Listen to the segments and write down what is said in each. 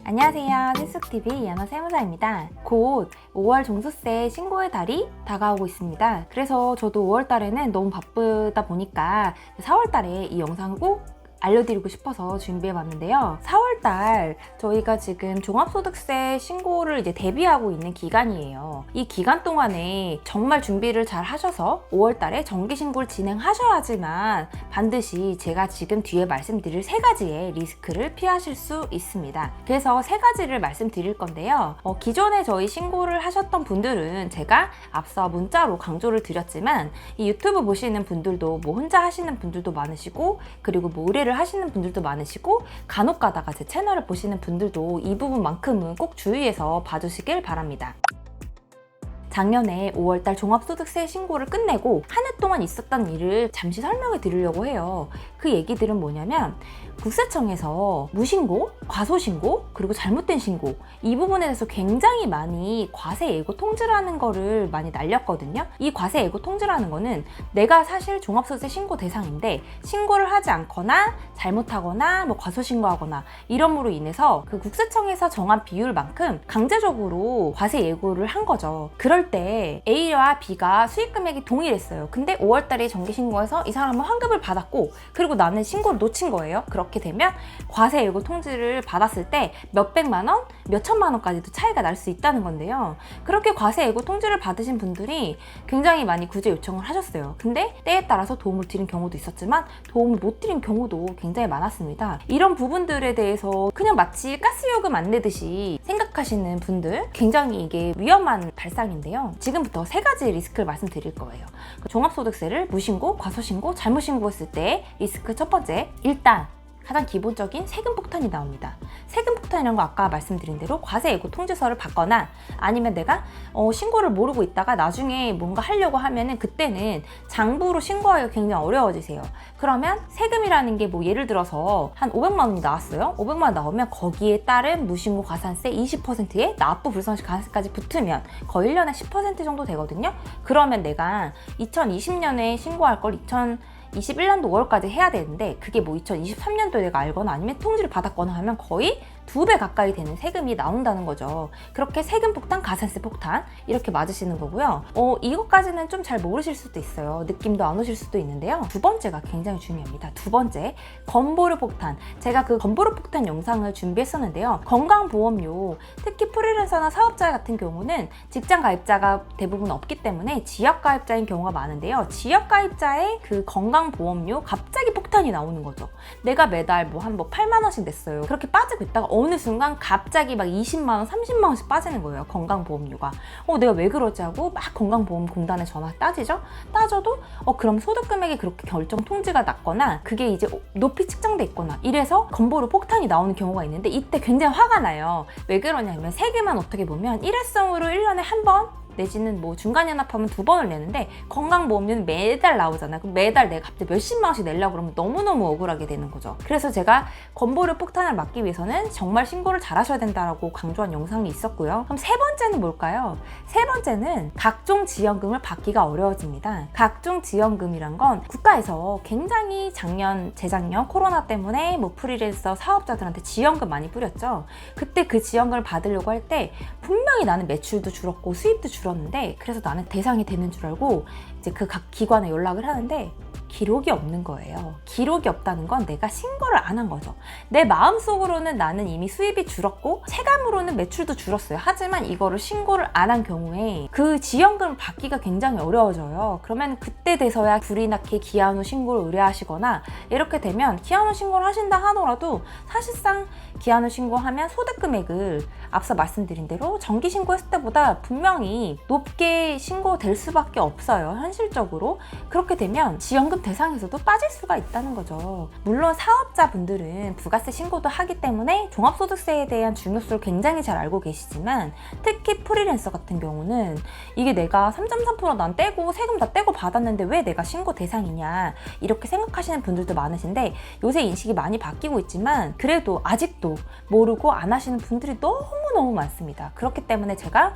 안녕하세요. 세숙TV 연어세무사입니다. 곧 5월 종소세 신고의 달이 다가오고 있습니다. 그래서 저도 5월 달에는 너무 바쁘다 보니까 4월 달에 이 영상을 꼭 알려드리고 싶어서 준비해봤는데요. 4월달 저희가 지금 종합소득세 신고를 이제 대비하고 있는 기간이에요. 이 기간 동안에 정말 준비를 잘 하셔서 5월달에 정기신고를 진행하셔야지만 반드시 제가 지금 뒤에 말씀드릴 3가지의 리스크를 피하실 수 있습니다. 그래서 3가지를 말씀드릴 건데요. 기존에 저희 신고를 하셨던 분들은 제가 앞서 문자로 강조를 드렸지만 이 유튜브 보시는 분들도 뭐 혼자 하시는 분들도 많으시고 그리고 뭐 의뢰를 하시는 분들도 많으시고 간혹 가다가 제 채널을 보시는 분들도 이 부분만큼은 꼭 주의해서 봐주시길 바랍니다. 작년에 5월달 종합소득세 신고를 끝내고 한 해 동안 있었던 일을 잠시 설명해 드리려고 해요. 그 얘기들은 뭐냐면 국세청에서 무신고, 과소신고, 그리고 잘못된 신고 이 부분에 대해서 굉장히 많이 과세 예고 통지라는 거를 많이 날렸거든요. 이 과세 예고 통지라는 거는 내가 사실 종합소득세 신고 대상인데 신고를 하지 않거나 잘못하거나 뭐 과소신고하거나 이러므로 인해서 그 국세청에서 정한 비율만큼 강제적으로 과세 예고를 한 거죠. 그럴 때 A와 B가 수익 금액이 동일했어요. 근데 5월달에 정기신고해서 이 사람은 환급을 받았고 그리고 나는 신고를 놓친 거예요. 그렇게 되면 과세 예고 통지를 받았을 때 몇백만 원, 몇천만 원까지도 차이가 날 수 있다는 건데요. 그렇게 과세 예고 통지를 받으신 분들이 굉장히 많이 구제 요청을 하셨어요. 근데 때에 따라서 도움을 드린 경우도 있었지만 도움을 못 드린 경우도 굉장히 많았습니다. 이런 부분들에 대해서 그냥 마치 가스요금 안 내듯이 생각하시는 분들 굉장히 이게 위험한 발상인데요. 지금부터 3가지 리스크를 말씀드릴 거예요. 종합소득세를 무신고, 과소신고, 잘못 신고했을 때 리스크 첫 번째, 일단 가장 기본적인 세금 폭탄이 나옵니다. 세금 폭탄이라는 거 아까 말씀드린 대로 과세 예고 통지서를 받거나 아니면 내가 신고를 모르고 있다가 나중에 뭔가 하려고 하면은 그때는 장부로 신고하기가 굉장히 어려워지세요. 그러면 세금이라는 게 뭐 예를 들어서 한 500만 원이 나왔어요. 500만 원 나오면 거기에 따른 무신고 가산세 20%에 납부 불성시 가산세까지 붙으면 거의 1년에 10% 정도 되거든요. 그러면 내가 2020년에 신고할 걸 2021년도 5월까지 해야 되는데 그게 뭐 2023년도에 내가 알거나 아니면 통지를 받았거나 하면 거의 2배 가까이 되는 세금이 나온다는 거죠. 그렇게 세금 폭탄, 가산세 폭탄 이렇게 맞으시는 거고요. 이것까지는 좀 잘 모르실 수도 있어요. 느낌도 안 오실 수도 있는데요. 두 번째가 굉장히 중요합니다. 두 번째, 건보료 폭탄. 제가 그 건보료 폭탄 영상을 준비했었는데요. 건강보험료, 특히 프리랜서나 사업자 같은 경우는 직장 가입자가 대부분 없기 때문에 지역 가입자인 경우가 많은데요. 지역 가입자의 그 건강보험료 갑자기 폭탄이 나오는 거죠. 내가 매달 뭐 한 8만 원씩 냈어요. 그렇게 빠지고 있다가 어느 순간 갑자기 막 20만 원, 30만 원씩 빠지는 거예요. 건강보험료가. 내가 왜 그러지 하고 막 건강보험공단에 전화 따지죠? 따져도 그럼 소득금액이 그렇게 결정 통지가 났거나 그게 이제 높이 측정돼 있거나 이래서 건보료 폭탄이 나오는 경우가 있는데 이때 굉장히 화가 나요. 왜 그러냐면 세금은 어떻게 보면 일회성으로 1년에 한 번 내지는 뭐 중간연합하면 2번을 내는데 건강보험료는 매달 나오잖아요. 그럼 매달 내가 갑자기 몇십만 원씩 내려고 그러면 너무너무 억울하게 되는 거죠. 그래서 제가 건보료 폭탄을 막기 위해서는 정말 신고를 잘 하셔야 된다라고 강조한 영상이 있었고요. 그럼 세 번째는 뭘까요? 세 번째는 각종 지원금을 받기가 어려워집니다. 각종 지원금이란 건 국가에서 굉장히 재작년 코로나 때문에 뭐 프리랜서 사업자들한테 지원금 많이 뿌렸죠. 그때 그 지원금을 받으려고 할 때 분명히 나는 매출도 줄었고 수입도 줄었는데 그래서 나는 대상이 되는 줄 알고 이제 그 각 기관에 연락을 하는데 기록이 없는 거예요. 기록이 없다는 건 내가 신고를 안 한 거죠. 내 마음속으로는 나는 이미 수입이 줄었고 체감으로는 매출도 줄었어요. 하지만 이거를 신고를 안 한 경우에 그 지원금을 받기가 굉장히 어려워져요. 그러면 그때 돼서야 불이 나게 기한 후 신고를 의뢰하시거나 이렇게 되면 기한 후 신고를 하신다 하더라도 사실상 기한 후 신고하면 소득금액을 앞서 말씀드린 대로 정기 신고했을 때보다 분명히 높게 신고될 수밖에 없어요. 현실적으로. 그렇게 되면 지원금 대상에서도 빠질 수가 있다는 거죠. 물론 사업자분들은 부가세 신고도 하기 때문에 종합소득세에 대한 중요성을 굉장히 잘 알고 계시지만 특히 프리랜서 같은 경우는 이게 내가 3.3% 난 떼고 세금 다 떼고 받았는데 왜 내가 신고 대상이냐 이렇게 생각하시는 분들도 많으신데 요새 인식이 많이 바뀌고 있지만 그래도 아직도 모르고 안 하시는 분들이 너무너무 많습니다. 그렇기 때문에 제가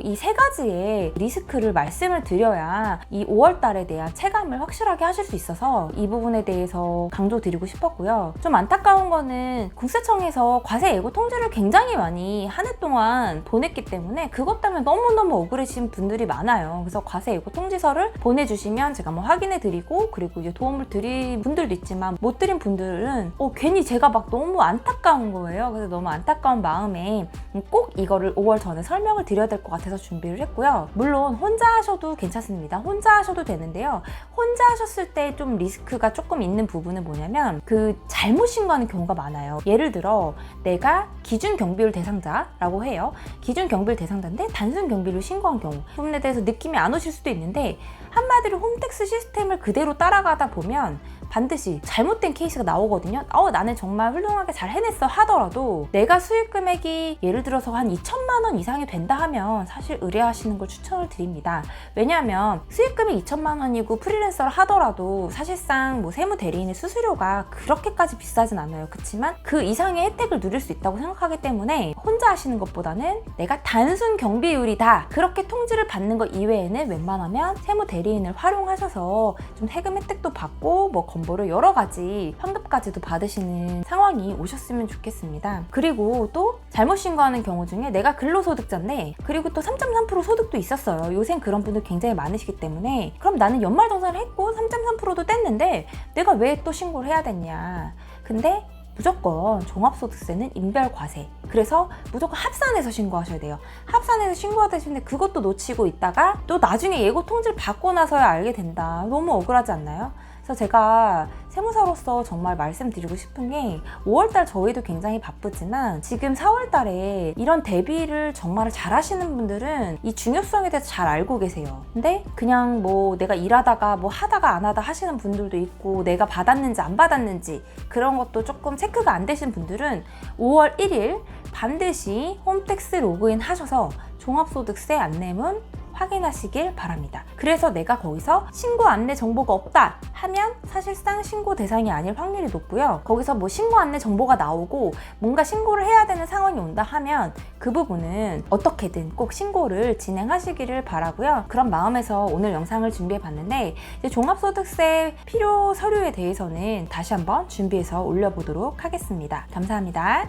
이 3가지의 리스크를 말씀을 드려야 이 5월 달에 대한 체감을 확실하게 하실 수 있어서 이 부분에 대해서 강조드리고 싶었고요. 좀 안타까운 거는 국세청에서 과세 예고 통지를 굉장히 많이 한 해 동안 보냈기 때문에 그것 때문에 너무너무 억울해진 분들이 많아요. 그래서 과세 예고 통지서를 보내주시면 제가 확인해 드리고, 그리고 이제 도움을 드린 분들도 있지만 못 드린 분들은 괜히 제가 막 너무 안타까운 거예요. 그래서 너무 안타까운 마음에 꼭 이거를 5월 전에 설명을 드려야 될 것 같아서 준비를 했고요. 물론 혼자 하셔도 괜찮습니다. 혼자 하셔도 되는데요. 혼자 하셨을 때 좀 리스크가 조금 있는 부분은 뭐냐면 잘못 신고하는 경우가 많아요. 예를 들어 내가 기준 경비율 대상자라고 해요. 기준 경비율 대상자인데 단순 경비를 신고한 경우, 그 부분에 대해서 느낌이 안 오실 수도 있는데, 한마디로 홈택스 시스템을 그대로 따라가다 보면 반드시 잘못된 케이스가 나오거든요. 나는 정말 훌륭하게 잘 해냈어 하더라도 내가 수익 금액이 예를 들어서 한 2천만 원 이상이 된다 하면 사실 의뢰하시는 걸 추천을 드립니다. 왜냐하면 수익 금액 2천만 원이고 프리랜서를 하더라도 사실상 세무 대리인의 수수료가 그렇게까지 비싸진 않아요. 그렇지만 그 이상의 혜택을 누릴 수 있다고 생각하기 때문에 혼자 하시는 것보다는 내가 단순 경비율이다 그렇게 통지를 받는 것 이외에는 웬만하면 세무 대리인을 활용하셔서 좀 세금 혜택도 받고 건보를 여러 가지 환급까지도 받으시는 상황이 오셨으면 좋겠습니다. 그리고 또 잘못 신고하는 경우 중에 내가 근로소득자인데 그리고 또 3.3% 소득도 있었어요. 요새 그런 분들 굉장히 많으시기 때문에 그럼 나는 연말정산을 했고 3.3%도 뗐는데 내가 왜 또 신고를 해야 됐냐. 근데 무조건 종합소득세는 인별과세. 그래서 무조건 합산해서 신고하셔야 돼요. 합산해서 신고하시는데 그것도 놓치고 있다가 또 나중에 예고 통지를 받고 나서야 알게 된다. 너무 억울하지 않나요? 그래서 제가 세무사로서 정말 말씀드리고 싶은 게 5월달 저희도 굉장히 바쁘지만 지금 4월달에 이런 대비를 정말 잘 하시는 분들은 이 중요성에 대해서 잘 알고 계세요. 근데 그냥 내가 일하다가 하다가 안 하다 하시는 분들도 있고 내가 받았는지 안 받았는지 그런 것도 조금 체크가 안 되신 분들은 5월 1일 반드시 홈택스 로그인 하셔서 종합소득세 안내문 확인하시길 바랍니다. 그래서 내가 거기서 신고 안내 정보가 없다 하면 사실상 신고 대상이 아닐 확률이 높고요. 거기서 신고 안내 정보가 나오고 뭔가 신고를 해야 되는 상황이 온다 하면 그 부분은 어떻게든 꼭 신고를 진행하시기를 바라고요. 그런 마음에서 오늘 영상을 준비해 봤는데 이제 종합소득세 필요 서류에 대해서는 다시 한번 준비해서 올려보도록 하겠습니다. 감사합니다.